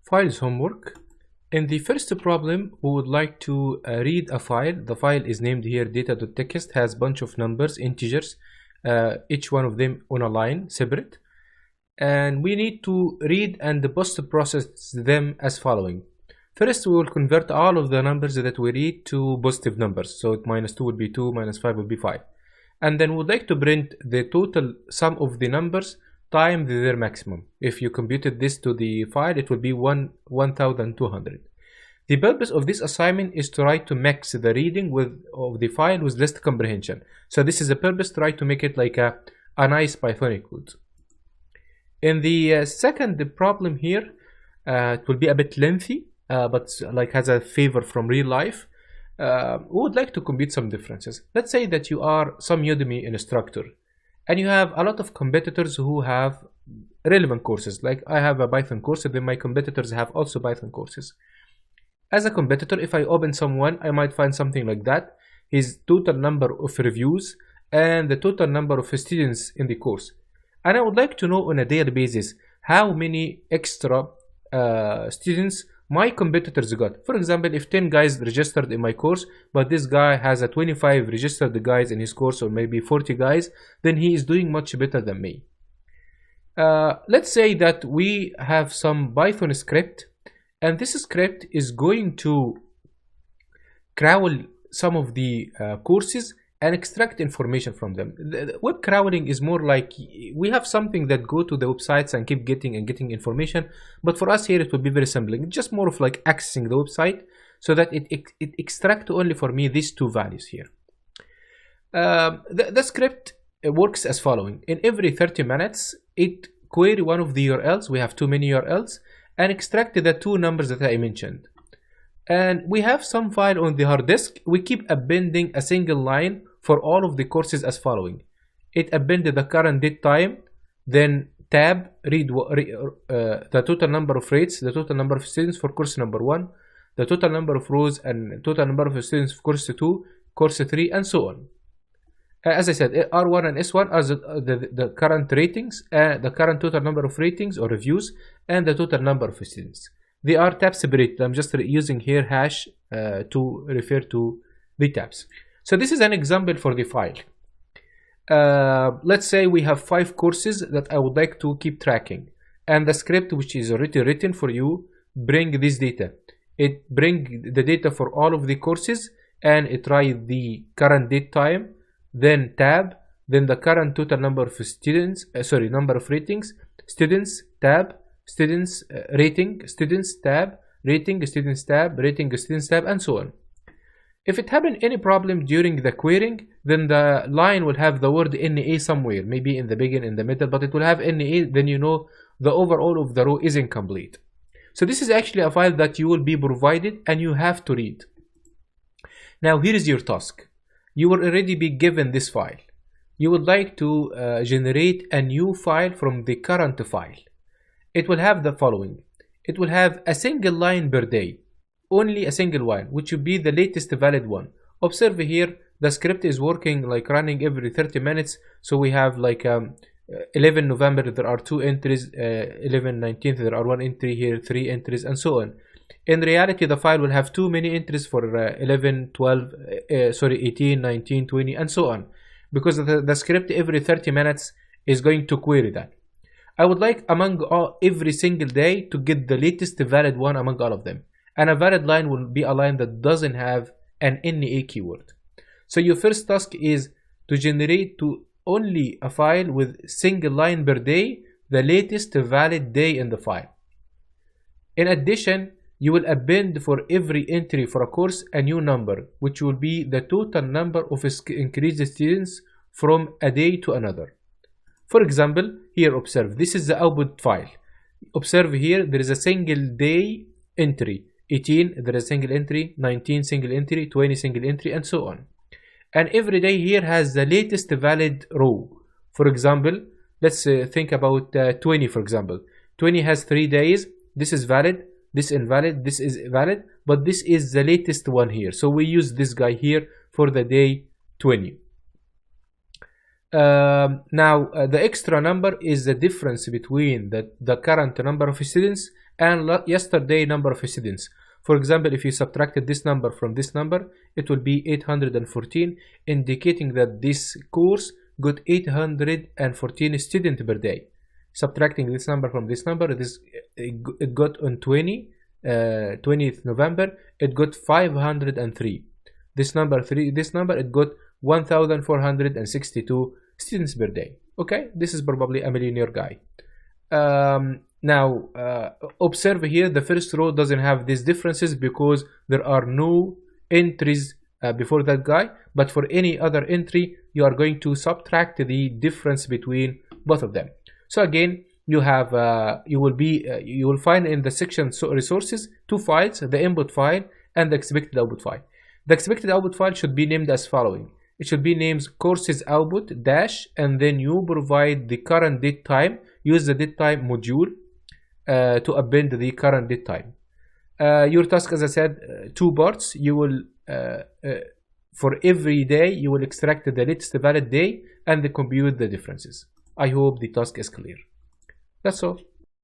Files homework. In the first problem, we would like to read a file. The file is named here data.txt, has a bunch of numbers, integers, each one of them on a line, separate. And we need to read and post-process them as following. First, we will convert all of the numbers that we read to positive numbers. So -2 will be 2, -5 will be 5. And then we would like to print the total sum of the numbers times their maximum. If you computed this to the file, it will be 1200. The purpose of this assignment is to try to mix the reading of the file with list comprehension. So this is the purpose, try to make it like a nice Pythonic code. In the second problem here, it will be a bit lengthy, but like has a favor from real life. We would like to compute some differences. Let's say that you are some Udemy instructor and you have a lot of competitors who have relevant courses. Like I have a Python course, and then my competitors have also Python courses. As a competitor, if I open someone, I might find something like that: his total number of reviews and the total number of students in the course. And I would like to know on a daily basis how many extra students my competitors got. For example, if 10 guys registered in my course, but this guy has a 25 registered guys in his course, or maybe 40 guys, then he is doing much better than me. Let's say that we have some Python script, and this script is going to crawl some of the courses and extract information from them. The web crawling is more like we have something that go to the websites and keep getting information, but for us here it will be very simple. It's just more of like accessing the website so that it extract only for me these two values here. The script works as following. In every 30 minutes it query one of the URLs. We have too many URLs, and extract the two numbers that I mentioned. And we have some file on the hard disk. We keep appending a single line for all of the courses as following. It appended the current date time, then tab, read the total number of rates, the total number of students for course number 1, the total number of rows and total number of students for course 2, course 3, and so on. As I said, R1 and S1 are the current ratings, the current total number of ratings or reviews, and the total number of students. They are tab separated. I'm just using here hash to refer to the tabs. So this is an example for the file. Let's say we have 5 courses that I would like to keep tracking, and the script which is already written for you bring this data. It bring the data for all of the courses, and it write the current date time, then tab, then the current total number of students, number of ratings, students, tab, students, rating, students, tab, rating, students, tab, rating, students, tab, and so on. If it happen any problem during the querying, then the line will have the word NA somewhere, maybe in the beginning, in the middle, but it will have NA, then you know the overall of the row is incomplete. So this is actually a file that you will be provided and you have to read. Now here is your task. You will already be given this file. You would like to generate a new file from the current file. It will have the following. It will have a single line per day. Only a single one, which will be the latest valid one. Observe here, the script is working like running every 30 minutes. So we have like 11 November, there are 2 entries, 11 19th, there are 1 entry here, 3 entries, and so on. In reality, the file will have too many entries for 11, 12, 18, 19, 20, and so on. Because the script every 30 minutes is going to query that. I would like among every single day to get the latest valid one among all of them. And a valid line will be a line that doesn't have an NA keyword. So your first task is to generate only a file with single line per day, the latest valid day in the file. In addition, you will append for every entry for a course a new number, which will be the total number of increased students from a day to another. For example, here observe, this is the output file. Observe here, there is a single day entry. 18, there is a single entry, 19 single entry, 20 single entry, and so on. And every day here has the latest valid row. For example, let's think about 20, for example. 20 has 3 days. This is valid, this invalid, this is valid, but this is the latest one here. So we use this guy here for the day 20. Now the extra number is the difference between the current number of students and yesterday number of students. For example, if you subtracted this number from this number, it will be 814, indicating that this course got 814 students per day. Subtracting this number from this number, it got on 20th November, it got 503. This number it got 1462 students per day. Okay, this is probably a millionaire guy. Now observe here, the first row doesn't have these differences because there are no entries before that guy, but for any other entry you are going to subtract the difference between both of them. So again, you have you will find in the section resources two files, the input file and the expected output file. The expected output file should be named as following. It should be named courses output dash, and then you provide the current date time. Use the date time module to append the current date time. Your task, as I said, two parts. You will for every day you will extract the latest valid day and compute the differences. I hope the task is clear. That's all.